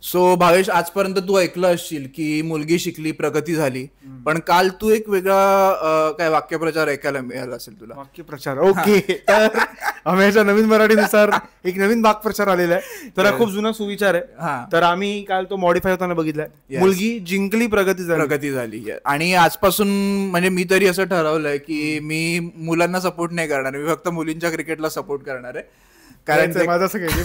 So Bhavesh, आजपर्यंत तू ऐकलं असशील की मुलगी शिकली प्रगती झाली, पण काल तू एक वेगळा काय वाक्यप्रचार ऐकायला मिळाला असेल तुला. वाक्यप्रचार, ओके. तर आम्ही नवीन मराठीनुसार एक नवीन वाक्प्रचार आलेला आहे, तर हा खूप जुना सुविचार आहे. तर आम्ही काल तो मॉडिफाय होताना बघितलाय, मुलगी जिंकली प्रगती झाली. आणि आजपासून म्हणजे मी तरी असं ठरवलंय की मी मुलांना सपोर्ट नाही करणार, मी फक्त मुलींच्या क्रिकेटला सपोर्ट करणार आहे. कारण माझं असं काही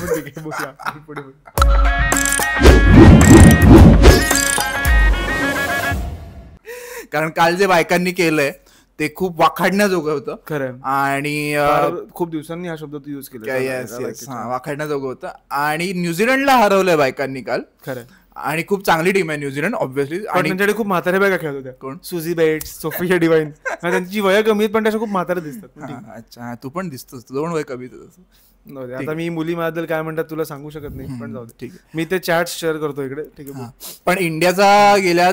कारण काल जे बायकांनी केलंय ते खूप वाखाडण्याजोगं होतं. खरं. आणि खूप दिवसांनी हा शब्द तू यूज केला. वाखाडण्याजोगं होतं. आणि न्यूझीलंडला हरवलंय बायकांनी काल. खरं. आणि खूप चांगली टीम आहे न्यूझीलंड ऑब्व्हियसली. आणि त्यांच्याकडे खूप म्हातारे बायका खेळत होत्या. कोण? सुझी बेट्स, सोफिया डिवाइन. त्यांची वय कमी आहेत पण त्या खूप म्हातारे दिसतात. अच्छा, तू पण दिसतोस, दोन वय कमी. आता मी मुलीबद्दल काय म्हणतात तुला सांगू शकत नाही, पण जाऊ दे. ठीक आहे, मी ते चॅट शेअर करतो इकडे. ठीक आहे. पण इंडियाचा गेल्या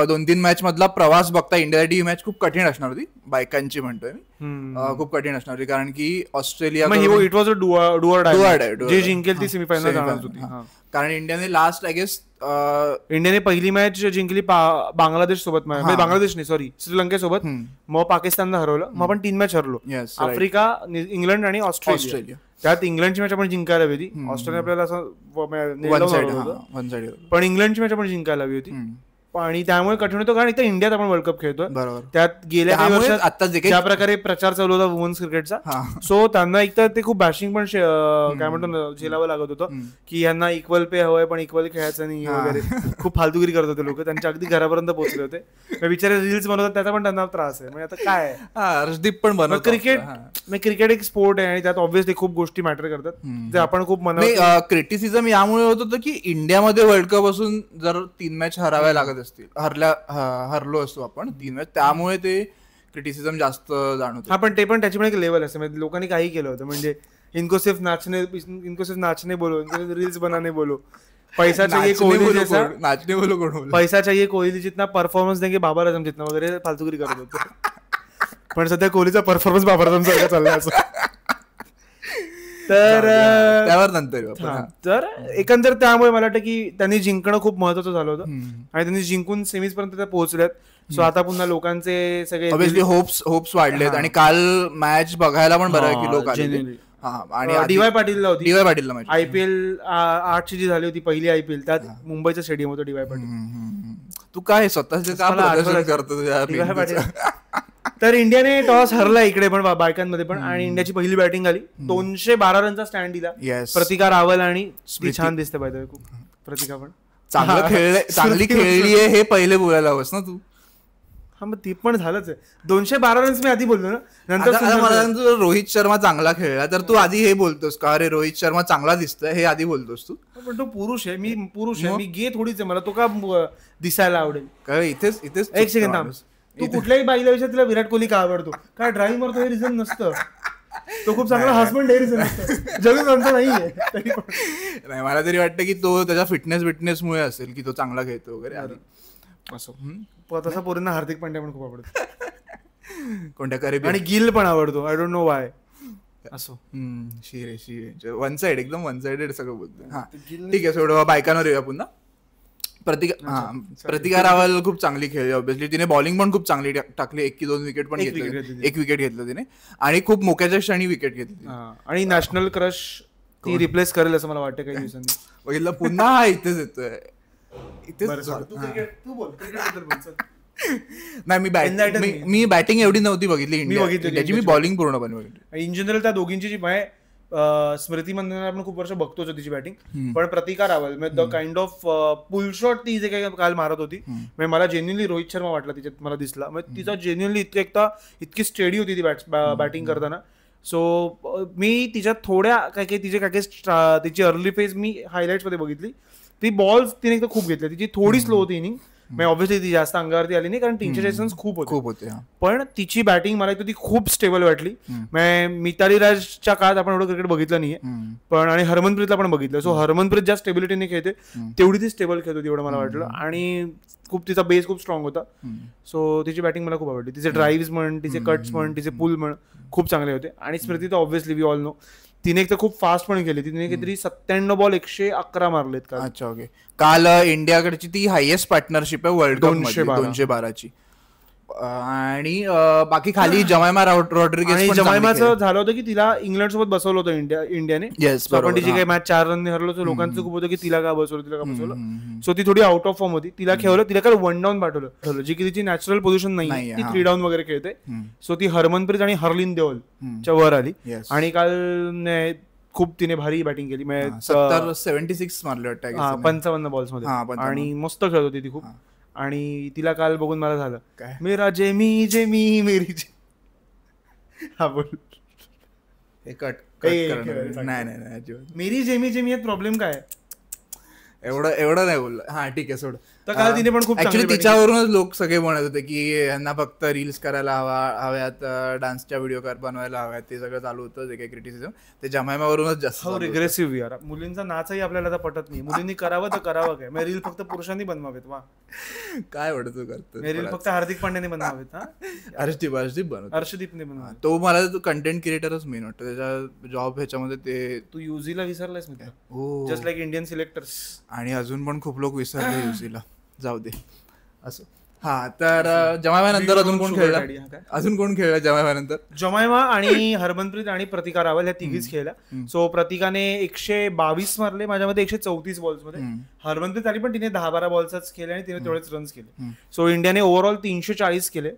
2-3 मॅच मधला प्रवास बघता इंडियासाठी ही मॅच खूप कठीण असणार होती. बायकांची म्हणतोय मी, खूप कठीण असणार होती. कारण की Australia it was a do or die. जे जिंकेल ती सेमीफायनल जाणार होती. कारण इंडियाने लास्ट आय गेस इंडियाने पहिली मॅच जिंकली बांगलादेश सोबत, बांगलादेश नाही सॉरी श्रीलंकेसोबत. मग पाकिस्तानला हरवलं, मग आपण 3 मॅच हरलो. आफ्रिका, इंग्लंड आणि ऑस्ट्रेलिया. त्यात इंग्लंडची मॅच आपण जिंकायला हवी होती. ऑस्ट्रेलिया आपल्याला असं पण इंग्लंडची मॅच आपण जिंकायला हवी होती. आणि त्यामुळे कठीण होतं, कारण इथं इंडियात आपण वर्ल्ड कप खेळतोय. त्यात गेल्या काही वर्षात आता ज्या प्रकारे प्रचार चालू होता वुमन्स क्रिकेटचा, सो त्यांना एक तर ते खूप बॅशिंग पण काय म्हणतो झेलावं लागत होतं की यांना इक्वल पे हवंय पण इक्वल खेळायचं नाही वगैरे. खूप फालतुगिरी करत होते लोक, त्यांच्या अगदी घरापर्यंत पोहोचले होते. बिचारे रील्स बनवतात, त्याचा पण त्यांना त्रास आहे. म्हणजे आता काय हर्षदीप पण बनवतो. क्रिकेट एक स्पोर्ट आहे आणि त्यात ऑब्व्हियसली खूप गोष्टी मॅटर करतात, जे आपण खूप मनात. क्रिटिसिझम यामुळे होत होतं की इंडियामध्ये वर्ल्ड कप असून जर 3 मॅच हराव्या लागत असतील, हरलो असतो आपण 3 मॅच, त्यामुळे ते क्रिटिसिझम जास्त जाणवतं. पण ते पण त्याची पण एक लेवल असते. म्हणजे लोकांनी काही केलं होतं, म्हणजे इनको सिर्फ नाचने बोलो, रील्स बनाने बोलो, पैसा चाहिए कोहली जितना, परफॉर्मन्स देंगे बाबर आझम जितना वगैरे फालतुगिरी करत होतो. पण सध्या कोहलीचा परफॉर्मन्स बाबर आझम सारखा चालला असं. तर त्यावर नंतर तर एकंदर त्यामुळे मला वाटतं की त्यांनी जिंकणं खूप महत्वाचं झालं होतं आणि त्यांनी जिंकून सेमीज पर्यंत त्या पोहोचल्यात. सो आता पुन्हा लोकांचे सगळे होप्स वाढलेत. आणि काल मॅच बघायला पण बऱ्यापैकी लोक आले. आणि DY पाटीलला होती. DY पाटीलला IPL 8ची जी झाली होती पहिली IPL, त्यात मुंबईचं स्टेडियम होतं DY पाटील. तू काय स्वतःच करतो DY पाटील. तर इंडियाने टॉस हरला इकडे पण बायकांमध्ये पण, आणि इंडियाची पहिली बॅटिंग आली. 212 रनचा स्टँड दिला. प्रतिका रावल, आणि छान दिसते पाहिजे खूप. प्रतिका पण चांगली खेळली आहे हे पहिले बोलायला हवंस ना तू. हा, मग ती पण झालंच आहे. 212 रन्स मी आधी बोललो ना. नंतर रोहित शर्मा चांगला खेळला तर तू आधी हे बोलतोस का, अरे रोहित शर्मा चांगला दिसतोय हे आधी बोलतोस तू. पण तो पुरुष आहे, मी पुरुष आहे, मी गे थोडीच आहे, मला तो का दिसायला आवडेल. काय इथेच एक सेकंड थांब. तू कुठल्याही बाईला विचार तिला विराट कोहली का आवडतो, काय ड्रायव्हिंग मारतो हे रिझन नसतं. तो खूप चांगला हसबंड हे रिझन असतं, जमीन आमचं नाहीये. नाही, मला तरी वाटतं की तो त्याच्या फिटनेस मुळे असेल की तो चांगला खेळतो वगैरे असं. तसा पोरींना हार्दिक पांड्या पण खूप आवडतो. कोणत्या करेबियन, आणि गिल पण आवडतो. I don't know Y. असो, शिरे वन साइड, एकदम वन साइडेड सगळं बोलतो. ठीक आहे, सोडवा बायकांवर येऊया पुन्हा. प्रतिका रावल खूप चांगली खेळली. ऑब्व्हियसली तिने बॉलिंग पण खूप चांगली टाकली. 1 की 2 विकेट पण घेतली. 1 विकेट घेतलं तिने, आणि खूप मोक्याच्या क्षणी विकेट घेतली. आणि नॅशनल क्रश ती रिप्लेस करेल असं मला वाटतं काही दिवसांनी. बघितलं पुन्हा इथेच येतोय. नाही, मी बॅटिंग एवढी नव्हती बघितली इंडियाची, मी बॉलिंग पूर्णपणे बघितली. इन जनरल त्या दोघींची जी स्मृती मंदना आपण खूप वर्ष बघतोच तिची बॅटिंग, पण Pratika Rawal the kind of pull shot ती जे काही काल मारत होती, मला जेन्युअनली रोहित शर्मा वाटला तिच्यात, मला दिसला. तिचा जेन्युअनली इतकी स्टेडी होती ती बॅटिंग करताना. सो मी तिच्यात थोड्या काही तिची अर्ली फेज मी हायलाइट्स मध्ये बघितली. ती बॉल्स तिने एकदा खूप घेतल्या, तिची थोडी स्लो होती इनिंग. ऑब्व्हियसली ती जास्त अंगावरती आली नाही, कारण 300 रन्स खूप होते. पण तिची बॅटिंग मला ती खूप स्टेबल वाटली. मिताली राजच्या काळात आपण एवढं क्रिकेट बघितलं नाहीये, पण आणि हरमनप्रीतला पण बघितलं. सो हरमनप्रीत ज्या स्टेबिलिटीने खेळते तेवढी ती स्टेबल खेळत होती एवढं मला वाटलं. आणि खूप तिचा बेस खूप स्ट्रॉंग होता. सो तिची बॅटिंग मला खूप आवडली. तिचे ड्राईव्ह म्हण, तिचे कट्स म्हण, तिचे पुल म्हण खूप चांगले होते. आणि स्मृती तर ऑब्व्हियसली वी ऑल नो तिने एक तर खूप फास्ट पण केली, तिने काहीतरी 97 बॉल 111 मारलेत काल. अच्छा ओके. काल इंडियाकडची ती हायएस्ट पार्टनरशिप आहे वर्ल्ड कप मध्ये 212ची. आणि बाकी खाली जमायमा रॉड्रिगेज. आणि जमायमाचं झालं होतं की तिला इंग्लंड सोबत बसवलं होतं इंडियाने. आपण तिची काही मॅच 4 रनने हरलो, तर लोकांचं खूप होतं की तिला का बसवलं. सो ती थोडी आउट ऑफ फॉर्म होती, तिला खेळलं, तिला काल 1 डाऊन पाठवलं, जी की तिची नॅचरल पोझिशन नाही, ती 3 डाऊन वगैरे खेळते. सो ती हरमनप्रीत आणि हरलीन देओल च्या वर आली आणि काल खूप तिने भारी बॅटिंग केली. 76 मारले वाटतं 55 बॉल्स मध्ये, आणि मस्त खेळत होती ती खूप. आणि तिला काल बघून मला झालं काय, मेरा जेमी जेमी मेरी हा बोल नाही मेरी जेमी जेमी यात प्रॉब्लेम काय, एवढं नाही बोललं. हा ठीक आहे सोड. तर काल तिने पण खूप ऍक्च्युली तिच्यावरूनच लोक सगळे म्हणत होते की यांना फक्त रील्स करायला हव्यात, डान्सच्या व्हिडिओ बनवायला हव्यात, ते सगळं चालू होतं जे काही क्रिटिसिझम ते जमायमावरूनच जास्त. हो रिग्रेसिव्ह यार, मुलींचा नाचही आपल्याला पटत नाही. मुलींनी करावं तर करावं काय, मग रील फक्त पुरुषांनी बनवावेत. वा काय वाटत तू करतो रील फक्त हार्दिक पांड्याने बनवावेत. अर्शदीपने बनवा. तो मला कंटेंट क्रिएटरच मेन वाटतं, त्याच्या जॉब ह्याच्यामध्ये. ते तू युझीला विसरलायस मित्र, जस्ट लाईक इंडियन सिलेक्टर्स. आणि अजून पण खूप लोक विसरले युझीला, जाऊ दे असं. हा तर जमायमानंतर अजून कोण खेळला जमायमानंतर? जमायमा आणि हरमनप्रीत आणि प्रतिका रावल ह्या तिघीच खेळल्या. सो प्रतिकाने 122 मारले, माझ्या मध्ये 134 बॉल्स मध्ये. हरमनप्रीत आली पण तिने 10-12 बॉल्सच केले आणि तिने तेवढेच रन्स केले. सो इंडियाने ओव्हरऑल 340 केले.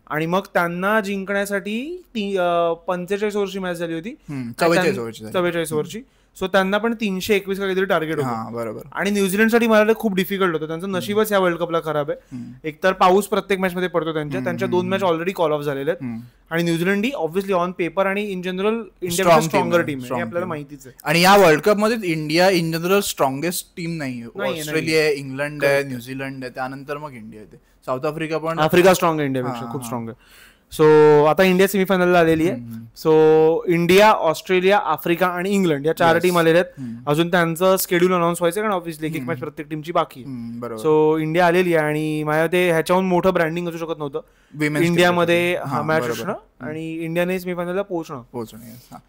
आणि मग त्यांना जिंकण्यासाठी 45 ओव्हरची मॅच झाली होती, 44 ओव्हरची. सो त्यांना पण 321 काहीतरी टार्गेट होतं. बरोबर. आणि न्यूझीलंडसाठी मला खूप डिफिकल्ट होतं, त्यांचं नशीबच या वर्ल्ड कपला खराब आहे. एकतर पाऊस प्रत्येक मॅच मध्ये पडतो त्यांच्या 2 मॅच ऑलरेडी कॉल ऑफ झालेल्या आहेत. आणि न्यूझीलंड ही ऑब्व्हियसली ऑन पेपर आणि in general India stronger team आहे, आपल्याला माहितीच आहे. आणि या वर्ल्ड कप मध्ये India in general strongest team नाही. ऑस्ट्रेलिया आहे, इंग्लंड आहे, न्यूझीलंड आहे, त्यानंतर मग इंडिया येते. साऊथ आफ्रिका पण, आफ्रिका स्ट्रॉंग आहे इंडियापेक्षा, खूप स्ट्रॉंग आहे. सो आता इंडिया सेमीफायनलला आलेली आहे. सो इंडिया, ऑस्ट्रेलिया, आफ्रिका आणि इंग्लंड या 4 टीम आलेल्या आहेत. अजून त्यांचं शेड्यूल अनाऊन्स व्हायचं, कारण ऑब्व्हियसली एक मॅच प्रत्येक टीमची बाकी. सो इंडिया आलेली आहे आणि माझ्या ते ह्याच्याहून मोठं ब्रँडिंग असू शकत नव्हतं इंडियामध्ये हा मॅच असणं आणि इंडियाने सेमीफायनलला पोहोचणं.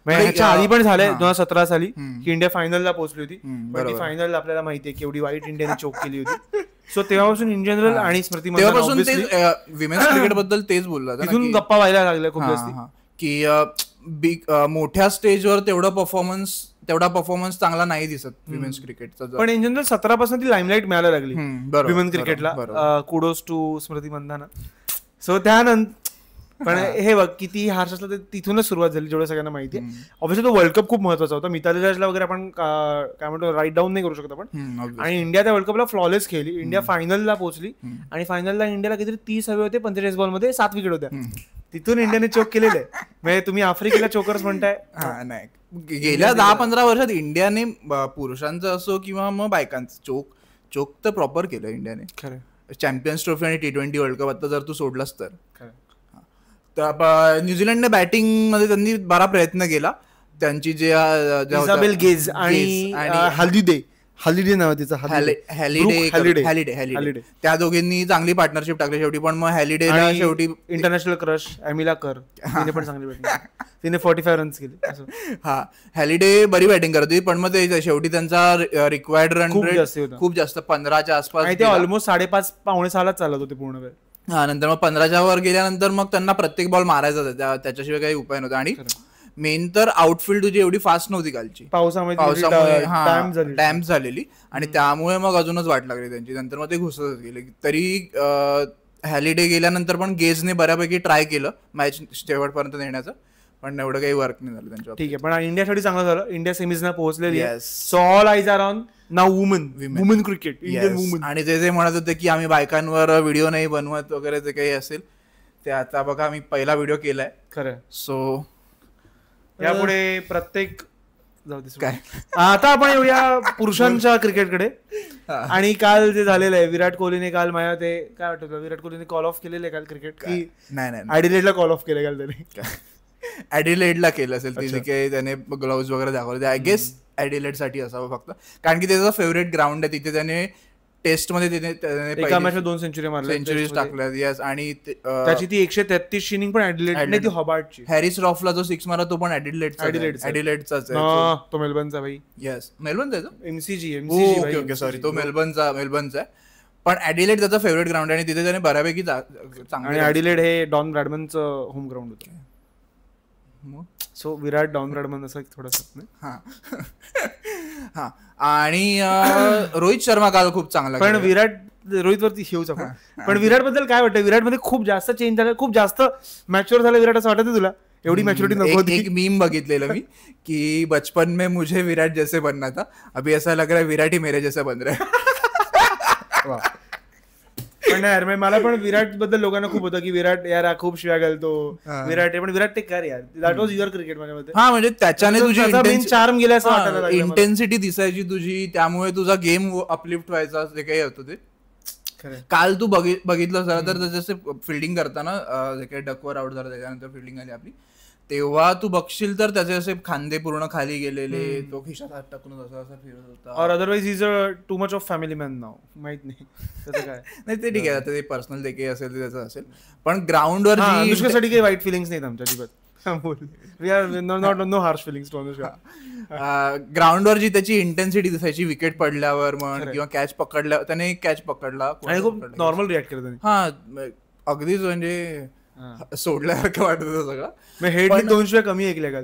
ह्याच्या आधी पण झालंय 2017 साली की इंडिया फायनलला पोहोचली होती, पण ती फायनल आपल्याला माहितीये की एवढी वाईट इंडियाने चोक केली होती. सो तेव्हापासून इन जनरल आणि स्मृती तेव्हापासून विमेन्स क्रिकेट बद्दल तेच बोलला, तिथून गप्पा व्हायला लागल्या खूप जास्त की मोठ्या स्टेजवर तेवढा परफॉर्मन्स चांगला नाही दिसत विमेन्स क्रिकेटचा. पण इन जनरल 17 पासून ती लाईमलाईट मिळायला लागली विमेन क्रिकेटला. Kudos to Smriti Mandhana. So त्यानंतर पण हे बघ किती हार्श असलं, तर तिथूनच सुरुवात झाली जेवढं सगळ्यांना माहिती आहे. ऑब्व्हियसली तो वर्ल्ड कप खूप महत्वाचा होता. मिताली राजला वगैरे आपण काय म्हणतो राईट डाऊन नाही करू शकत आपण. आणि इंडिया त्या वर्ल्ड कपला फ्लॉलेस खेळली. इंडिया फायनलला पोहोचली आणि फायनलला इंडियाला काहीतरी 30 हवे होते, 45 बॉलमध्ये 7 विकेट होत्या. तिथून इंडियाने चोक केलेले आहे. म्हणजे तुम्ही आफ्रिकेला चोकर्स म्हणताय. नाही, गेल्या 10-15 वर्षात इंडियाने पुरुषांचं असो किंवा मग बायकांचं चोक तर प्रॉपर केलं इंडियाने. खरं, चॅम्पियन्स ट्रॉफी आणि T20 वर्ल्ड कप आता जर तू सोडलास तर. न्यूझीलंडने बॅटिंग मध्ये त्यांनी बरा प्रयत्न केला. त्यांची जे इसाबेल गेज आणि हॅलिडे नाव तिचं, हॅलिडे, त्या दोघींनी चांगली पार्टनरशिप टाकली शेवटी. पण मग हॅलिडेला शेवटी इंटरनॅशनल क्रश एमिला कर, तिने पण चांगली बॅटिंग, तिने 45 रन्स केले. हा, हॅलिडे बरी बॅटिंग करत होती, पण मग ते शेवटी त्यांचा रिक्वायर्ड रन रेट खूप जास्त 15च्या आसपास, ते ऑलमोस्ट 5.5-6 चालत होते पूर्ण वेळ. हा, नंतर मग 15च्या वर गेल्यानंतर मग त्यांना प्रत्येक बॉल मारायचा होता, त्याच्याशिवाय काही उपाय नव्हता. आणि मेन तर आउटफील्ड तुझी एवढी फास्ट नव्हती कालची, पावसामुळे डॅम्प झालेली, आणि त्यामुळे मग अजूनच वाट लागली त्यांची. नंतर मग ते घुसतच गेले. तरी हॅलिडे गेल्यानंतर पण गेजने बऱ्यापैकी ट्राय केलं मॅच शेवटपर्यंत नेण्याचं, पण एवढं काही वर्क नाही झालं त्यांच्या. ठीक आहे, पण इंडियासाठी चांगलं झालं. इंडिया सेमीजना पोहोचलेली आहे. So all eyes are on now woman cricket, Indian woman. आणि ते म्हणत होते की आम्ही बायकांवर व्हिडिओ नाही बनवत वगैरे, जे काही असेल ते आता बघा आम्ही पहिला व्हिडिओ केलाय. खरं. सो यापुढे प्रत्येक काय, आता आपण येऊया पुरुषांच्या क्रिकेटकडे. आणि काल जे झालेलं आहे, विराट कोहलीने काल माझ्या ते काय वाटतं, विराट कोहलीने कॉल ऑफ केलेलं आहे काल क्रिकेट की नाही, ॲडिलेडला कॉल ऑफ केलं काल त्याने. ॲडिलेडला केलं असेल तिने, की त्याने ग्लोव्ज वगैरे दाखवले. आय गेस ॲडिलेड साठी असावं फक्त, कारण की त्याचा फेवरेट ग्राउंड आहे. तिथे त्याने टेस्ट मध्ये एका मॅचमध्ये 2 सेंचुरीज टाकल्यात. येस. आणि त्याची ती 133 इनिंग पण ऍडिलेड हॉबार्टची. हॅरिस रॉफला जो 6 मारला तो पण ऍडिलेडचाच आहे. तो मेलबर्नचा भाई. येस मेलबर्नचा आहे तो. एमसीजी. ओके सॉरी, तो मेलबर्नचा आहे. पण ऍडिलेड त्याचा फेवरेट ग्राउंड आहे आणि तिथे त्याने बऱ्यापैकी चांगलं. आणि ऍडिलेड हे डॉन ब्रॅडमनचं होम ग्राउंड होतं. सो विराट डॉन ब्रॅडमन असं थोडंसं. हा. आणि रोहित शर्मा काल खूप चांगला. पण विराट रोहित वरती येऊच आपण. पण विराट बद्दल काय वाटतं? विराट मध्ये खूप जास्त चेंज झालं, खूप जास्त मॅच्युअर झालं विराट, असं वाटतं तुला? एवढी मॅच्युरिटी नको होती. एक मीम बघितलेलं मी की बचपन में मुझे विराट जैसे बनना था, अभी ऐसा लग रहा है विराट ही मेरे जैसा बन रहा है. पण नाही यार, मला पण विराट बद्दल लोकांना खूप होतं की विराट यार खूप शिव्या घालतो विराट. पण विराट टेक कर यार, दॅट वॉज युअर क्रिकेट माझ्या मध्ये. हा म्हणजे त्याच्याने तुझी चार्म गेला असं वाटायला लागलं. इंटेन्सिटी दिसायची तुझी, त्यामुळे तुझा गेम अपलिफ्ट व्हायचा, जे काही होतं ते. काल तू बघितलं सर तर जसे फिल्डिंग करताना जे काही डकवर आउट झालं त्याच्यानंतर फिल्डिंग आली आपली, तेव्हा तू बघशील तर त्याचे असे खांदे पूर्ण खाली गेलेले, तो खिशात हात टाकून असं फिरत होता. और otherwise is too much of family man नाव. माहित नाही त्याचं काय. नाही ते ठीक आहे, ते पर्सनल जे काही असेल ते त्याचं असेल. पण ग्राउंडवर अनुष्कासाठी काही वाईट फिलिंग्स नाहीत आमच्या अजिबात. No harsh feelings to Anushka. ग्राउंडवर जी त्याची इंटेन्सिटी दिसायची विकेट पडल्यावर म्हण किंवा कॅच पकडल्यावर, त्याने कॅच पकडला आणि खूप नॉर्मल रिॲक्ट केलं त्याने. हा अगदीच म्हणजे सोडल्यासारखं वाटत होतं सगळं. हेड 2 शिवाय कमी ऐकल्या का.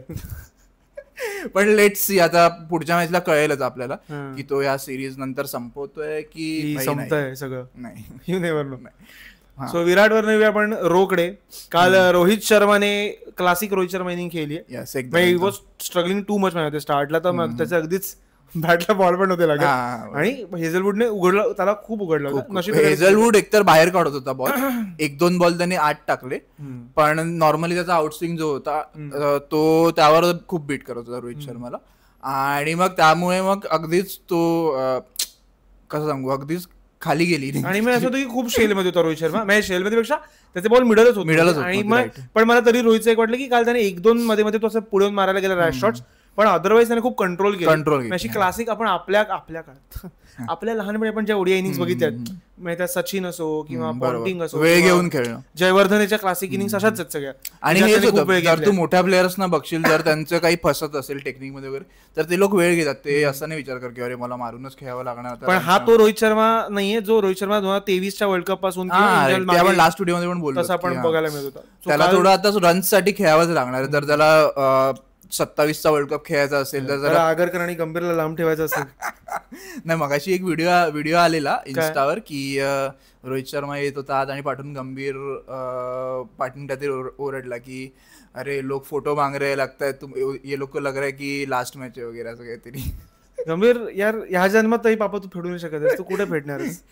पण लेट्स सी, आता पुढच्या मॅचला कळेलच आपल्याला की तो या सिरीज नंतर संपवतोय की संपतंय सगळं. नाही, यू नेव्हर नो. सो विराट वर नेऊया आपण रोकडे. काल रोहित शर्माने क्लासिक रोहित शर्मा इनिंग खेळली. He was struggling too much माहिती स्टार्टला, तर मग त्याचं अगदीच बॅटला बॉल पण नव्हते लागत. आणि हेझलवूडने उघडलं, त्याला खूप उघडलं. हेझलवूड एकतर बाहेर काढत होता बॉल, 1-2 बॉल त्यांनी 8 टाकले, पण नॉर्मली त्याचा आउटस्विंग जो होता तो त्यावर खूप बीट करत होता रोहित शर्माला. आणि मग त्यामुळे मग अगदीच तो कसं सांगू, अगदीच खाली गेली. आणि मग असं होतं की खूप शेलमध्ये होता रोहित शर्मा. म्हणजे शेलमध्ये पेक्षा त्याचे बॉल मिडलच होते. आणि मग पण मला तरी रोहितचं एक वाटलं की काल त्याने 1-2 मध्ये तो असं पुढे मारायला गेला रॅश शॉट्स, पण अदरवाईज त्याने खूप कंट्रोल केलं. अशी क्लासिक आपण आपल्या काळात आपल्या लहानपणी आपण ज्या ओडिया इनिंग्स बघितल्यात, म्हणजे सचिन असो किंवा पॉन्टिंग असो, वेळ घेऊन खेळणं, जयवर्धनेच्या क्लासिक इनिंग्स अशाच आहेत सगळ्या. आणि हेच होतं, जर तू मोठ्या प्लेयर्सना बघशील, जर त्यांचं काही फसत असेल टेक्निक मध्ये वगैरे, तर ते लोक वेळ घेतात. ते असं नाही विचार कर की अरे मला मारूनच खेळावं लागणार. पण हा तो रोहित शर्मा नाहीये जो रोहित शर्मा 2023च्या वर्ल्ड कप पासून लास्ट व्हिडिओ मध्ये पण बोललो तसं आपण बघायला मिळत होता. त्याला थोडं आता रन्स साठी खेळावंच लागणार. जर त्याला 27चा वर्ल्ड कप खेळायचा असेल तर जरा आगरकर आणि गंभीरला लांब ठेवायचं असेल. नाही, मगाशी एक व्हिडिओ आलेला इन्स्टावर की रोहित शर्मा येत होता आणि पाठून गंभीर पाठून त्यातील ओरडला की अरे लोक फोटो मांग रहे लगता है, तुम ये लोक लग रहा है की लास्ट मॅच आहे वगैरे असं काहीतरी. गंभीर यार ह्या जन्मात तरी पापा तू फेडू नाही शकत, तू कुठे फेडणारच.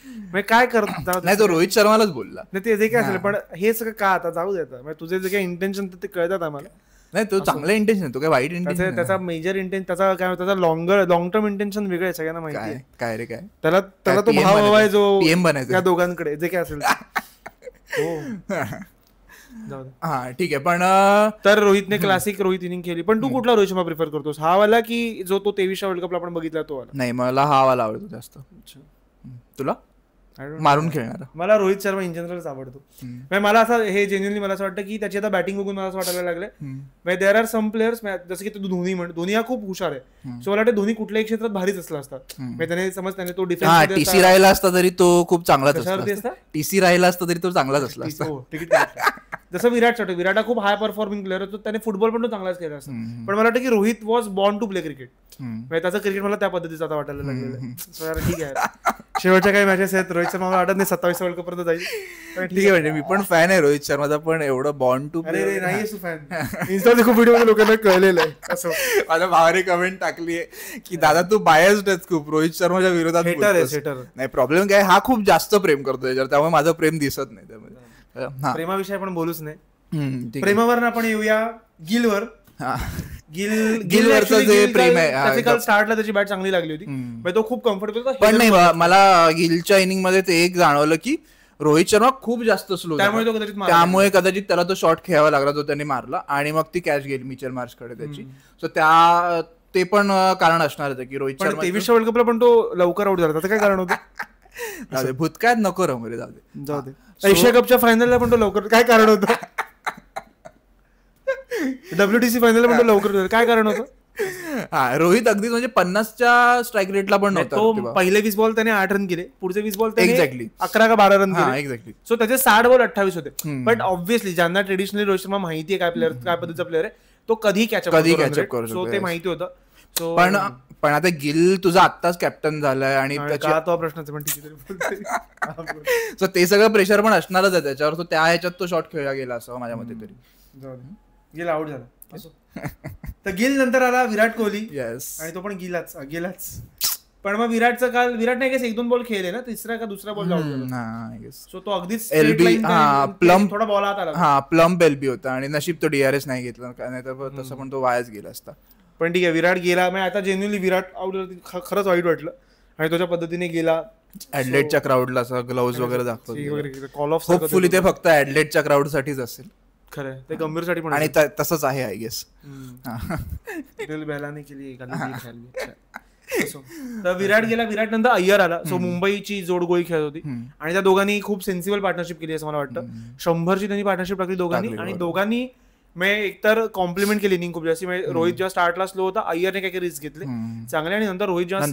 काय करत नाही, तो रोहित शर्मालाच बोलला. नाही ते जे काय असेल, पण हे सगळं का आता जाऊ देतात, तुझे जे काही इंटेन्शन ते कळतात आम्हाला. नाही, तो चांगला इंटेन्शन, तो काय वाईट इंटेन्शन. त्याचा मेजर इंटेन्शन, त्याचा काय त्याचा लॉंग टर्म इंटेन्शन वेगळं आहे, सगळ्यांना माहिती आहे. काय रे काय त्याला तो भाव हवा आहे जो पीएम बनायचा त्या दोघांकडे, जे काय असेल. हा ठीक आहे. पण तर रोहितने क्लासिक रोहित इनिंग खेळली. पण तू कुठला रोहित शर्मा प्रिफर करतोस, हा वाला की जो तो 23च्या वर्ल्ड कपला आपण बघितला तो वाला? नाही, मला हा वाला आवडतो जास्त. तुला मारून खेळणार? मला रोहित शर्मा इन जनरलच आवडतो. मला असं हे जेन्युअनली मला असं वाटतं की त्याची आता बॅटिंग बघून मला असं वाटायला लागलं, देर आर सम प्लेयर्स, जसं की तू धोनी हा खूप हुशार आहे. सो मला वाटतं धोनी कुठल्याही क्षेत्रात भारीच असला असता. त्याने समज त्याने तो डिफेन्स टीसी राहिला असता तरी तो खूप चांगलाच असता. टीसी राहिला असता तरी तो चांगलाच असला असता. जसं विराट हा खूप हाय परफॉर्मिंग प्लेअर होतो, त्याने फुटबॉल पण तो चांगलाच खेळला असता. पण मला वाटतं की Rohit was born to play cricket. त्याचं क्रिकेट मला त्या पद्धतीचं आता वाटायला लागलेलं. ठीक आहे, शेवटच्या काही मॅचेस आहेत रोहित शर्मा मला वाटत नाही 27 वर्ल्ड कप पर्यंत जाईल. ठीक आहे, म्हणजे मी पण फॅन आहे रोहित शर्माचा, पण एवढं बॉर्न टू प्ले नाही फॅन. इन्स्टावर खूप व्हिडिओ लोकांना कळलेलं आहे. असं माझ्या भावाने कमेंट टाकली आहे की दादा तू बायस्ड आहेस खूप, रोहित शर्माच्या विरोधात. नाही, प्रॉब्लेम काय, हा खूप जास्त प्रेम करतो याच्यावर, त्यामुळे माझं प्रेम दिसत नाही. त्यामध्ये प्रेमाविषयी आपण बोलूच नाही. प्रेमावर आपण येऊया गिलवर. गिलवरचं जे प्रेम आहे, काल स्टार्टला त्याची बॅट चांगली लागली होती, तो खूप कम्फर्टेबल होता. पण नाही, मला गिलच्या इनिंग मध्ये ते एक जाणवलं की रोहित शर्मा खूप जास्त स्लो, त्यामुळे कदाचित त्याला तो शॉट खेळावा लागला जो त्याने मारला, आणि मग ती कॅच गेली मिचेल मार्शकडे त्याची. सो ते पण कारण असणार होतं की रोहित शर्मा 23च्या वर्ल्ड कपला पण तो लवकर आउट झाला. त्याचं काय कारण होतं? जाऊ दे, भूतकाळात नको रमू रे, जाऊ दे. एशिया कपच्या फायनलला पण तो लवकर, काय कारण होतं? WTC फायनल पण तो लवकर, काय कारण होतं? हा, रोहित अगदीच म्हणजे 50च्या स्ट्राईक रेटला पण नव्हता तो. पहिले 20 बॉल त्याने 8 रन केले, पुढचे 20 बॉल एक्झॅक्टली 11 का 12 रन केले. एक्झॅक्टली. सो त्याचे 60 बॉल 28 होते. बट ऑब्व्हियसली ज्यांना ट्रेडिशनली रोहित शर्मा माहिती आहे काय प्लेअर, काय पद्धतीचा प्लेअर आहे, तो कधी कॅचअप करू. सो ते माहिती होतं. सो पण आता गिल तुझा आत्ताच कॅप्टन झालाय आणि तो प्रश्नच पण सो ते सगळं प्रेशर पण असणारच आहे त्याच्यावर. तो त्या ह्याच्यात तो शॉट खेळला गेला असं माझ्या मते तरी. गिल आउट झाला. तर गिल नंतर आला विराट कोहली. येस. आणि तो पण गेलाच. पण मग विराटचं काल, विराट नाही 1-2 बॉल खेळले ना, तिसरा का दुसरा बॉल आउट. सो तो अगदीच प्लम थोडा बॉल आत आला. हा, प्लम एलबी होता आणि नशीब तो DRS नाही घेतला, नाही तर तसं पण तो वायाच गेला असता. पण ठीक आहे, विराट गेला. मग आता जेन्युअनली विराट आउट खरंच वाईट वाटलं. आणि त्याच्या पद्धतीने गेला. ऍडलेटच्या क्राऊडला असं ग्लोव्ज वगैरे दाखवतो. कॉल ऑफ होपफुली ते फक्त ऍडलेटच्या क्राऊड साठीच असेल. खरं ते गंभीरसाठी पण, आणि तसंच आहे आय गेस. बेलाने केली. तर विराट गेला. विराट नंतर अय्यर आला. सो मुंबईची जोडगोळी खेळत होती आणि त्या दोघांनी खूप सेन्सिबल पार्टनरशिप केली असं मला वाटतं. 100ची त्यांनी पार्टनरशिप टाकली दोघांनी. आणि दोघांनी मी एकतर कॉम्प्लिमेंट केली इनिंग खूप जास्त. रोहित जेव्हा स्टार्टला स्लो होता, अय्यरने काही रिस्क घेतले चांगले. आणि नंतर रोहित जेव्हा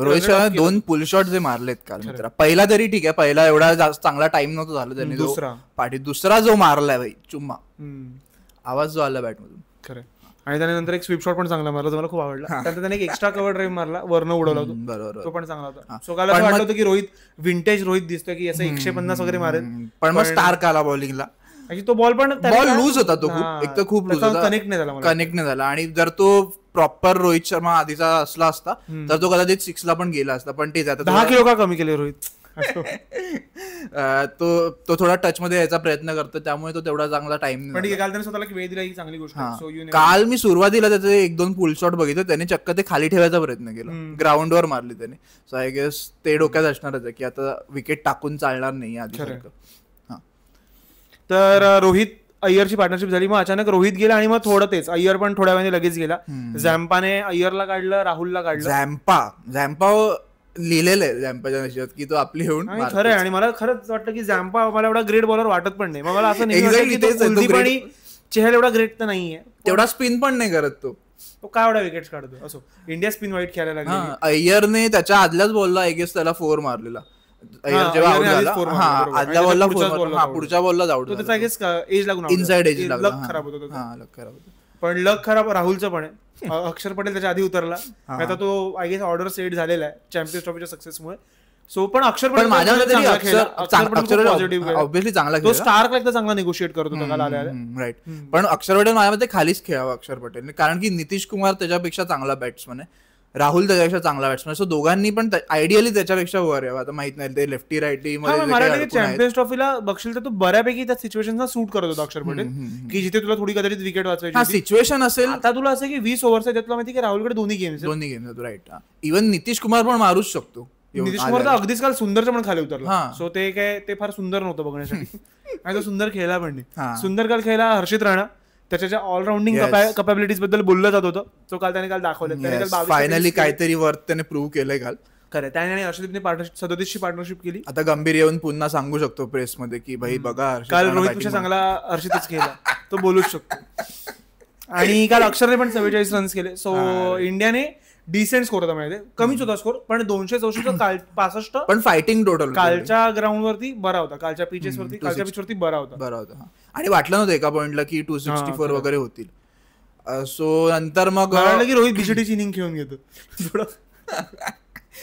रोहित शर्मा 2 पुल शॉट जे मारलेत काल मित्र. पहिला तरी ठीक आहे, पहिला एवढा चांगला टाइम नव्हता झाला त्यांनी. दुसरा जो मारलाय भाई चुम्मा, आवाज जो आला बॅट मधून. खरं. आणि त्याने नंतर एक स्वीप शॉट पण चांगला मारला, मला खूप आवडला. त्यानंतर त्याने एक एक्स्ट्रा कव्हर ड्राईव्ह मारला, वरनं उडवला तो. बरोबर, तो पण चांगला होता. सो काल असं वाटलं होतं की रोहित विंटेज रोहित दिसतोय, की असं 150 वगैरे मारेल. पण मग स्टार्क आला बॉलिंगला. तो बॉल लूज होता, तो खूप, एक तर खूप लूज होता, कनेक्ट नाही झाला. आणि जर तो प्रॉपर रोहित शर्मा आधीचा असला असता तर तो कदाचित 6ला पण गेला असता. पण ते 10 किलो का कमी केले रोहित. तो थोडा टच मध्ये यायचा प्रयत्न करतो, त्यामुळे तो तेवढा चांगला टाइम. पण काल त्याने स्वतःला वेळ दिला, ही चांगली गोष्ट. काल मी सुरुवातीला त्याचे 1-2 पुल शॉट बघितले, त्याने चक्क ते खाली ठेवायचा प्रयत्न केला, ग्राउंडवर मारले त्याने. सो आय गेस ते डोक्यात असणारच आहे की आता विकेट टाकून चालणार नाही आधी. तर रोहित अय्यरची पार्टनरशिप झाली. मग अचानक रोहित गेला आणि मग थोडं तेच अय्यर पण थोड्या वेळाने लगेच गेला. झॅम्पाने अय्यरला काढलं, राहुलला काढलं. झॅम्पा लिहिलेलं आहे झॅम्पाच्या नशिबात की तो आपली येऊन. खरं आहे. आणि मला खरंच वाटतं की झॅम्पा मला एवढा ग्रेट बॉलर वाटत पण नाही. मला असं नाही चेहरा एवढा ग्रेट तर नाहीये, तेवढा स्पिन पण नाही करत तो काय एवढा विकेट्स काढतो. असो, इंडिया स्पिन वाईट खेळायला लागली. अय्यरने त्याच्या आदल्याच बॉलला आय गेस त्याला 4 मारलेला. जेव्हा आउट झाला आदल्या बॉलला 4, पुढच्या बॉलला आउट झाला. एज लागून इनसाइड एज लागला. लक खराब होतं. पण लक खराब राहुलचं पण आहे. अक्षर पटेल त्याच्या आधी उतरला. आता तो आय गेस ऑर्डर सेट झालेला आहे चॅम्पियन्स ट्रॉफीच्या सक्सेसमुळे. सो पण अक्षर पटेल ऑब्व्हियसली चांगला तो स्टार्कला एकदा चांगला निगोशिएट करत होता काल आल्या. राईट. पण अक्षर पटेल माझ्यामध्ये खालीच खेळावं अक्षर पटेल, कारण की नितीश कुमार त्याच्यापेक्षा चांगला बॅट्समन आहे, राहुल त्याच्यापेक्षा चांगला बॅट्समन. सो दोघांनी पण आयडियली त्याच्यापेक्षा वर यावं. आता माहित नाही ते लेफ्टी राईटी मध्ये चॅम्पियन्स ट्रॉफीला बघशील तर तो बऱ्यापैकी त्या सिच्युएशनला सूट करत होता अक्षर पटेल, की जिथे तुला थोडी कदाचित विकेट वाचवायची सिच्युएशन असेल. आता तुला असं की 20 ओव्हरचा त्यातला माहिती की राहुलकडे दोन्ही games. Right. Even Nitish Kumar पण मारूच शकतो. नितीश कुमार तर अगदीच काल सुंदरच्या पण खाली उतरला. सो ते काय ते फार सुंदर नव्हतं बघण्यासाठी. आणि तो सुंदर खेळला पण नाही. सुंदर काल खेळला. हर्षित राणा त्याच्या ऑलराऊंडिंग कॅपॅबिलिटीज बद्दल बोललं जात होतं, तो काल त्याने दाखवलं. फायनली काहीतरी वर्थ त्याने प्रूव्ह केलंय काल. खरं. त्याने हर्षदीपने 37ची पार्टनरशिप केली. आता गंभीर येऊन पुन्हा सांगू शकतो प्रेसमध्ये की भाई बघा काल रोहितपेक्षा चांगला हर्षितच केला, तो बोलूच शकतो. आणि काल अक्षरने पण 47 रन्स केले. सो इंडियाने डिसेंट स्कोर होता, माहिती कमीच होता स्कोर, पण 264 65. पण फायटिंग टोटल कालच्या ग्राउंड वरती बरा होता, कालच्या पिचेसवरती कालच्या पिचवरती बरा होता. आणि वाटलं नव्हतं एका पॉइंटला की 264 वगैरे होतील. सो नंतर मग की रोहित बीसीटीची इनिंग खेळून घेतो.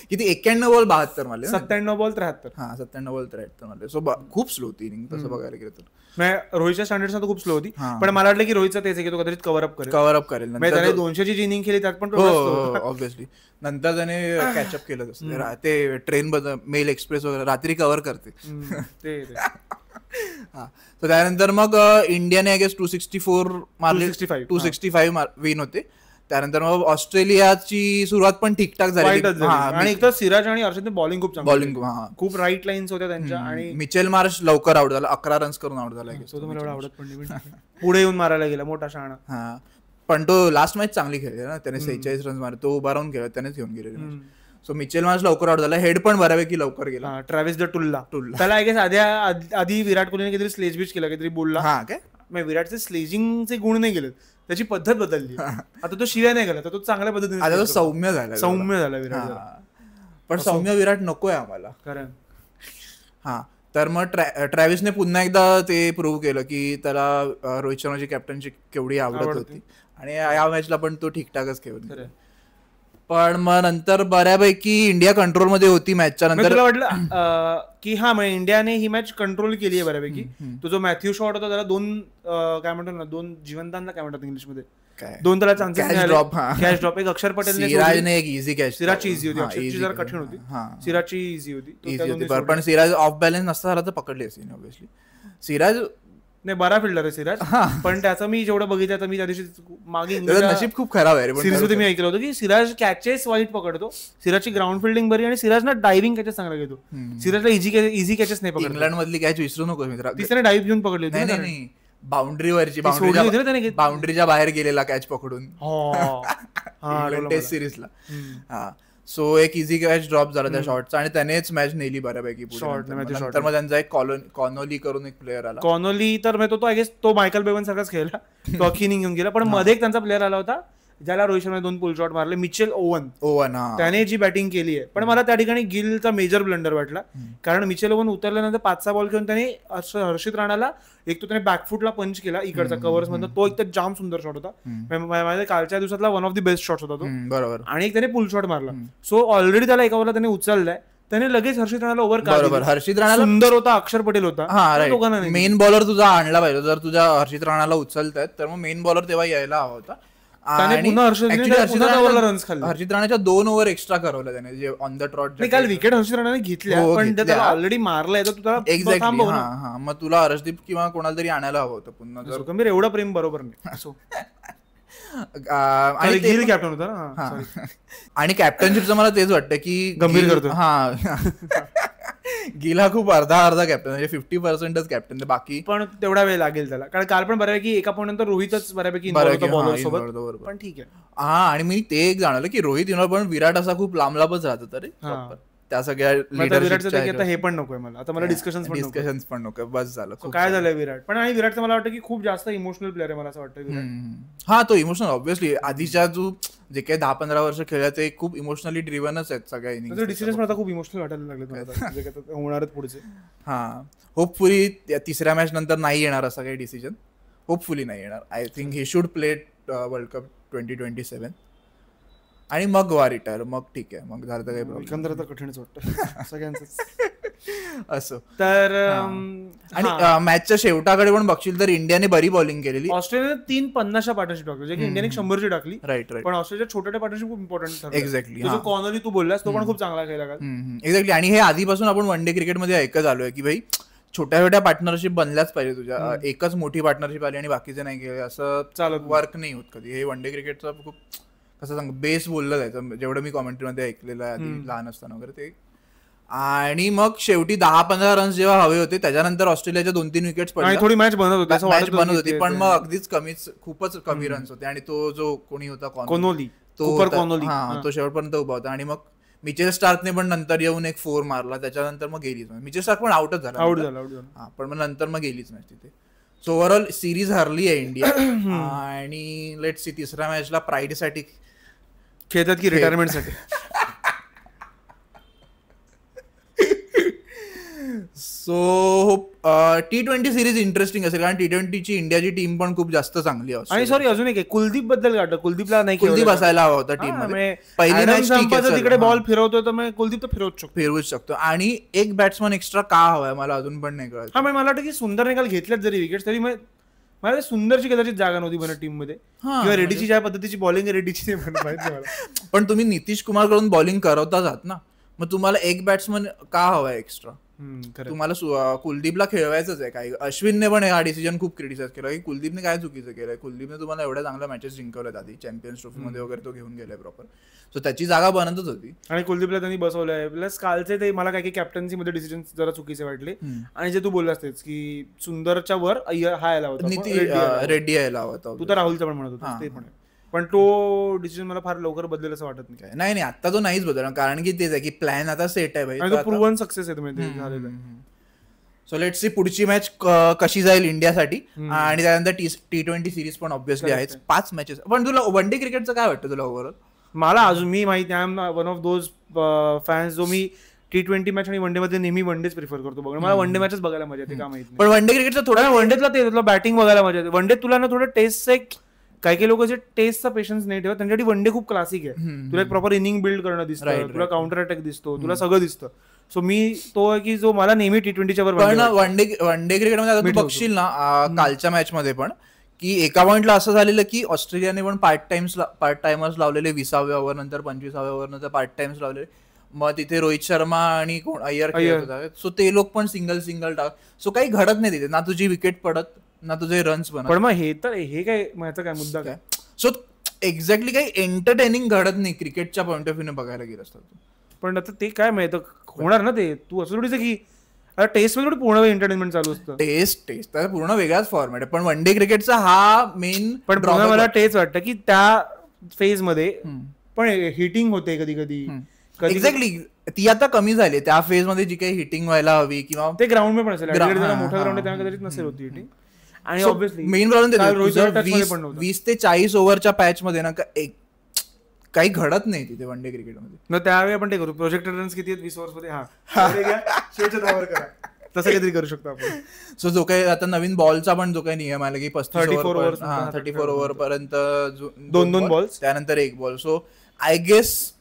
किती 91 बॉल 72 मारले, 97 बॉल 73. 97 बॉल 73 मारले. सो खूप स्लो होती इनिंग तसं बघायला गेलं तर. रोहितच्या स्टँडर्ड्स खूप स्लो होती, पण मला वाटलं की रोहितचं तेच आहे की तो कदाचित कव्हर अप करेल. त्याने 200ची जी इनिंग केली त्यात पण ऑब्व्हियसली नंतर त्याने कॅचअप केलं. ते ट्रेन मेल एक्सप्रेस वगैरे रात्री कव्हर करते. तर त्यानंतर मग इंडियाने आय गेस 264 मारले, 265 विन होते. त्यानंतर मग ऑस्ट्रेलियाची सुरुवात पण ठीकठाक झाली. आणि एक तर सिराज आणि हर्षदने बॉलिंग खूप चांगली, खूप राईट लाईन्स होत्या त्यांच्या. आणि मिचेल मार्श लवकर आउट झाला, 11 रन्स करून आउट झाला. मला आवडत पण नाही, पुढे येऊन मारायला गेला मोठा शहाणा. पण तो लास्ट मॅच चांगली खेळली ना, त्याने 46 रन्स मारले, तो उभा राहून खेळला, त्यानेच घेऊन गेले. सो मिचेल मार्श लवकर आउट झाला, हेड पण बऱ्यापैकी लवकर गेला. ट्रॅव्हिस द टुल्ला त्याला आय गेस आधी विराट कोहलीने काहीतरी स्लेज बीच केला, काहीतरी बोलला. हा काय विराटचे स्लेजिंगचे गुण नाही गेले, त्याची पद्धत बदलली. आता तो शिव्या नाही गेला, तर तो चांगल्या पद्धतीने आता तो सौम्य झाला विराट. पण सौम्य विराट नकोय आम्हाला कारण. हा तर मग ट्रॅव्हिसने पुन्हा एकदा ते प्रूव्ह केलं की त्याला रोहित शर्माची कॅप्टनची केवढी आवडत होती, आणि या मॅचला पण तो ठीकठाकच खेळला. पण मग नंतर बऱ्यापैकी इंडिया कंट्रोलमध्ये होती मॅचच्या नंतर. तुला वाटलं की हा मग इंडियाने ही मॅच कंट्रोल केली आहे बऱ्यापैकी. तो जो मॅथ्यू शॉट होता त्याला दोन काय म्हणतो ना, दोन जिवंतांना काय म्हणतात इंग्लिशमध्ये, दोन त्याला चान्सेस कॅच ड्रॉप. एक अक्षर पटेल, सिराजने एक इझी कॅच. सिराजची इझी होती, अक्षरची जरा कठीण होती, सिराजची इझी होती. पण सिराज ऑफ बॅलन्स नसता झाला तर पकडली असती ऑब्व्हियसली. सिराज नाही बरा फिल्डर आहे सिराज, पण त्याचं मी जेवढं बघितलं मी त्या दिवशी मागे नशीब खूप खराब आहे. सिरीजमध्ये मी ऐकलं होतं की सिराज कॅचेस वाईट पकडतो, सिराजची ग्राउंड फिल्डिंग बरी, आणि सिराज ना डायव्हिंग कॅचेस चांगला घेतो. सिराजला इझी कॅचेस नाही पकडतो. इंग्लंड मधली कॅच विसरू नको मित्रा, तिसऱ्या डाईव्ह घेऊन पकडली होती. नाही बाउंड्रीवरची, बाउंड्रीच्या बाहेर गेलेला कॅच पकडून टेस्ट सिरीजला. हा सो एक इझी कॅच ड्रॉप झाला त्या शॉटचा, आणि त्यानेच मॅच नेली बऱ्यापैकी. नंतर मग त्यांचा एक कॉनोली करून एक प्लेअर आला. कॉनोली तर तो आय गेस तो मायकल बेवन सारखाच खेळला, तो अखिनी घेऊन गेला. पण मध्ये एक त्यांचा प्लेअर आला होता ज्याला रोहित शर्मा 2 पुल शॉट मारले, मिचेल ओवन. त्याने जी बॅटिंग केली आहे. पण मला त्या ठिकाणी गिलचा मेजर ब्लंडर वाटला, कारण मिचेल ओवन उतरल्यानंतर 5-6 बॉल खेळून त्याने हर्षित राणाला एक तो त्याने बॅकफुटला पंच केला इकडचा कव्हर्स मधून, तो एक तर जाम सुंदर शॉट होता. माझ्या कालच्या दिवसातला one of the best shot होता तो. बरोबर. आणि एक त्याने पुल शॉट मारला. सो ऑलरेडी त्याला एका ओव्हरला त्याने उचललाय, त्याने लगेच हर्षित राणाला ओव्हर काढला. हर्षित राणा सुंदर होता, अक्षर पटेल होता. मेन बॉलर तुझा आणला पाहिजे. जर तुझ्या हर्षित राणाला उचलतायत तर मग मेन बॉलर तेव्हा यायला हवा होता. हर्षित राणाच्या 2 ओव्हर एक्स्ट्रा करवलं त्याने, जे ऑन द ट्रॉट. काल विकेट हर्षित राणाने घेतल्या, पण त्याला ऑलरेडी मारलाय, तर एक्झॅक्टली. मग तुला हर्षदीप किंवा कोणाला तरी आणायला हवं होतं पुन्हा. जर एवढं प्रेम बरोबर नाही. आणि गिल कॅप्टन होता ना, आणि कॅप्टनशिपचं मला तेच वाटतं की गंभीर करतो. गिल हा खूप अर्धा कॅप्टन, म्हणजे 50% कॅप्टन, बाकी पण तेवढा वेळ लागेल त्याला. कारण काल पण बऱ्यापैकी एका पॉईंट नंतर रोहितच बऱ्यापैकी बॉलर सोबत, पण ठीक आहे. हा आणि मी ते एक जाणवलं की रोहित पण विराट असा खूप लांबच राहतो तरी त्या सगळ्या विराटचं हे पण नकोय मला. आता मला डिस्कशन्स पण नको, बस झालं. काय झालंय विराट पण. आणि विराटचं मला वाटतं की खूप जास्त इमोशनल प्लेअर आहे, मला असं वाटतं. हा तो इमोशनल ऑब्व्हियसली. आधीच्या जे काही 10-15 वर्ष खेळले ते खूप इमोशनली ड्रिव्हनच आहेत सगळ्या इनिंग्स. डिसिजन मला खूप इमोशनल वाटायला लागले होणारच पुढचे. हा होपफुली तिसऱ्या मॅच नंतर नाही येणार असं काही डिसिजन, होपफुली नाही येणार. I think he should play world cup 2027 आणि मग वा रिटायर, मग ठीक आहे, मग झालं तर काही प्रॉब्लेम. एकंदर तर कठीणच वाटतं सगळ्यांच असं. तर आणि मॅचच्या शेवटाकडे पण बघशील तर इंडियाने बरी बॉलिंग केलेली. ऑस्ट्रेलियाने 350 पार्टनरशिप टाकली, जे की इंडियाने 100ची टाकली. राईट. पण ऑस्ट्रेलिया छोट्या पार्टनरशिप खूप इम्पॉर्टंट ठरली. एक्झॅक्टली. जो कॉनोली तू बोललास तो पण खूप चांगला खेळला. एक्झॅक्टली. आणि हे आधीपासून आपण वन डे क्रिकेटमध्ये ऐकत आलोय की भाई छोट्या पार्टनरशिप बनल्याच पाहिजे तुझ्या. एकच मोठी पार्टनरशिप आली आणि बाकीचे नाही केले असं चालत वर्क नाही होत कधी. हे वन डे क्रिकेटचं खूप कसं सांग बेस बोललं जायचं, जेवढं मी कॉमेंट्रीमध्ये ऐकलेलं आहे आधी लहान असताना वगैरे ते. आणि मग शेवटी 10-15 रन्स जेव्हा हवे होते त्याच्यानंतर ऑस्ट्रेलियाच्या 2-3 विकेट्स पडल्या. थोडी मॅच बनत होती पण मग अगदीच खूपच कमी रन्स होते. आणि तो जो कोणी होता कॉनोली, तो शेवटपर्यंत उभा होता. आणि मग मिचेल स्टार्कने पण नंतर येऊन एक 4 मारला, त्याच्यानंतर मग गेलीच. मिचेल स्टार्क पण आउटच झाला, पण मग नंतर मग गेलीच मॅच तिथे. सो ओव्हरऑल सिरीज हरली आहे इंडिया. आणि लेट्स सी तिसऱ्या मॅचला प्राईडसाठी खेळतात की रिटायरमेंटसाठी. सो T20 सिरीज इंटरेस्टिंग असेल, कारण T20ची इंडियाची टीम पण खूप जास्त चांगली आहे. आणि सॉरी अजून एक कुलदीप बद्दल काढलं, कुलदीप असायला हवा होता टीम मध्ये. पहिली मॅच तिकडे बॉल फिरवतोय तर कुलदीप तर फिरवूच शकतो. आणि एक बॅट्समन एक्स्ट्रा का हवाय मला अजून पण नाही कळत. मला वाटतं की सुंदर निकाल घेतल्यात जरी विकेट तरी मला सुंदरची कदाचित जागा नव्हती बनत टीम मध्ये, किंवा रेड्डीची ज्या पद्धतीची बॉलिंग रेड्डीची पण तुम्ही नितीश कुमार कडून बॉलिंग करवताच आहात ना, मग तुम्हाला एक बॅट्समन का हवाय एक्स्ट्रा? तुम्हाला कुलदीपला खेळवायचंच आहे. काही अश्विनने पण हा डिसिजन खूप क्रिटिसाइज केला की कुलदीपने काय चुकीचं केलंय. कुलदीपने तुम्हाला एवढ्या चांगल्या मॅचेस जिंकवल्यात आधी, चॅम्पियन्स ट्रॉफीमध्ये वगैरे तो घेऊन गेलाय प्रॉपर. सो त्याची जागा बनतच होती आणि कुलदीपला त्यांनी बसवलंय. प्लस कालचे ते मला काही कॅप्टन्सी मध्ये डिसिजन जरा चुकीचे वाटले. आणि जे तू बोललास तेच की सुंदरच्या वर हा यायला होता, रेड्डी यायला होता. तू तर राहुलचं पण म्हणत होता ते पण. पण तो डिसिजन मला फार लवकर बदलेल असं वाटत नाही. नाही आता तो नाहीच बदलणार, कारण की तेच आहे की प्लॅन आता सेट आहे भाई, प्रूव्हन सक्सेस आहे झालेलं. सो लेट्स सी पुढची मॅच कशी जाईल इंडियासाठी. आणि त्यानंतर T20 सिरीज पण ऑब्व्हियसली आहे, 5 मॅचेस. पण तुला वन डे क्रिकेटचं काय वाटतं तुला ओव्हरऑल? मला अजून मी माहिती आहे वन ऑफ दोज फॅन्स जो मी T20 मॅच आणि वनडे मध्ये नेहमी वनडेच प्रिफर करतो बघ. मला वनडे मॅचेस बघायला मजा येते, का माहिती. पण वनडे क्रिकेटचं थोडं वनडेतला ते तुला बॅटिंग बघायला मजा येते. वनडे तुला ना थोडं टेस्टचं एक काही लोक जे टेस्टचा पेशन्स नाही ठेवत त्यांच्यासाठी वनडे खूप क्लासिक आहे. तुला एक प्रॉपर इनिंग बिल्ड करणं दिसतं, तुला काउंटर अटॅक दिसतो, तुला सगळं दिसतं. सो मी तो आहे की जो मला नेहमी T20च्या वर. पण वनडे क्रिकेटमध्ये आता तू बघशील ना कालच्या मॅच मध्ये पण की एका पॉइंटला असं झालेलं की ऑस्ट्रेलियाने पण पार्ट टाइमर्स लावलेले 20व्या ओव्हर नंतर 25व्या ओव्हर नंतर पार्ट टाइम्स लावलेले. मग तिथे रोहित शर्मा आणि अय्यर खेळत होता. सो ते लोक पण सिंगल टाक. सो काही घडत नाही तिथे, ना तुझी विकेट पडत ना तुझे रन्स बनत. पण मग हे काय माझा काय मुद्दा काय. सो एक्झॅक्टली काही एंटरटेनिंग घडत नाही क्रिकेटच्या पॉईंट ऑफ व्ह्यू ने बघायला गेलं असतं. पण आता ते काय माहिती होणार ना, ते तू असं थोडीच की टेस्ट मध्ये पूर्ण एंटरटेनमेंट चालू असतं. टेस्ट तर पूर्ण वेगळाच फॉर्मॅट आहे. पण वन डे क्रिकेटचा हा मेन. पण मला तेच वाटतं की त्या फेज मध्ये पण हिटिंग होते कधी कधी. एक्झॅक्टली ती आता कमी झाली त्या फेज मध्ये जी काही हिटिंग व्हायला हवी, किंवा ते ग्राउंड मध्ये पण असेल, मोठा ग्राउंड आहे त्यामुळे कदाचित नसेल होती हिटिंग. आणि ऑब्व्हियसली मेन प्रॉब्लेम 20 ते 40 ओव्हरच्या पॅच मध्ये ना काही घडत नाही तिथे वन डे क्रिकेटमध्ये. त्यावेळी आपण ते करू. प्रोजेक्टेड रन्स किती आहेत 20 ओव्हर्स मध्ये, तसं काहीतरी करू शकतो आपण. सो जो काही आता नवीन बॉलचा पण जो काही नियम आला की 34 ओव्हर पर्यंत 2 बॉल्स त्यानंतर 1 ball. So I guess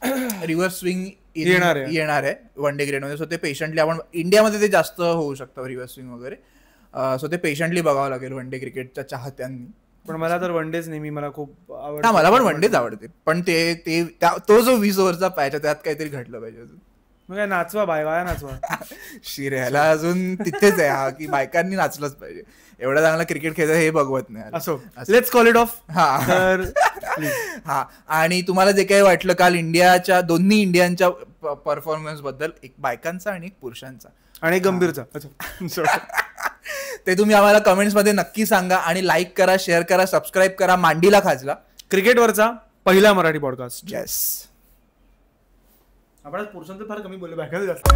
reverse swing येणार आहे वन डे क्रिकेटमध्ये. सो ते पेशंटली आपण इंडियामध्ये ते जास्त होऊ शकतं रिव्हर्स स्विंग वगैरे. सो ते पेशंटली बघावं लागेल वन डे क्रिकेटच्या चाहत्यांनी. पण मला तर वन डेज नेहमी मला खूप आवडतं. मला पण वन डेज आवडते, पण तो जो 20 ओव्हरचा पॅच आहे त्यात काहीतरी घडलं पाहिजे अजून. मग काय नाचवा बाया नाचवा. शिर्याला अजून तिथेच आहे हा की बायकांनी नाचलंच पाहिजे. एवढा चांगला क्रिकेट खेळत हे बघवत नाही. असो, लेट्स कॉल इट ऑफ. हा आणि तुम्हाला जे काही वाटलं काल दोन्ही इंडियनच्या परफॉर्मन्स बद्दल, एक बायकांचा आणि एक पुरुषांचा आणि गंभीरचा, ते तुम्ही आम्हाला कमेंट्स मध्ये नक्की सांगा. आणि लाईक करा, शेअर करा, सबस्क्राईब करा. मांडीला खाजला क्रिकेटवरचा पहिला मराठी पॉडकास्ट. येस. आपण पुरुषांचं फार कमी बोललो, बायकांचं जास्त.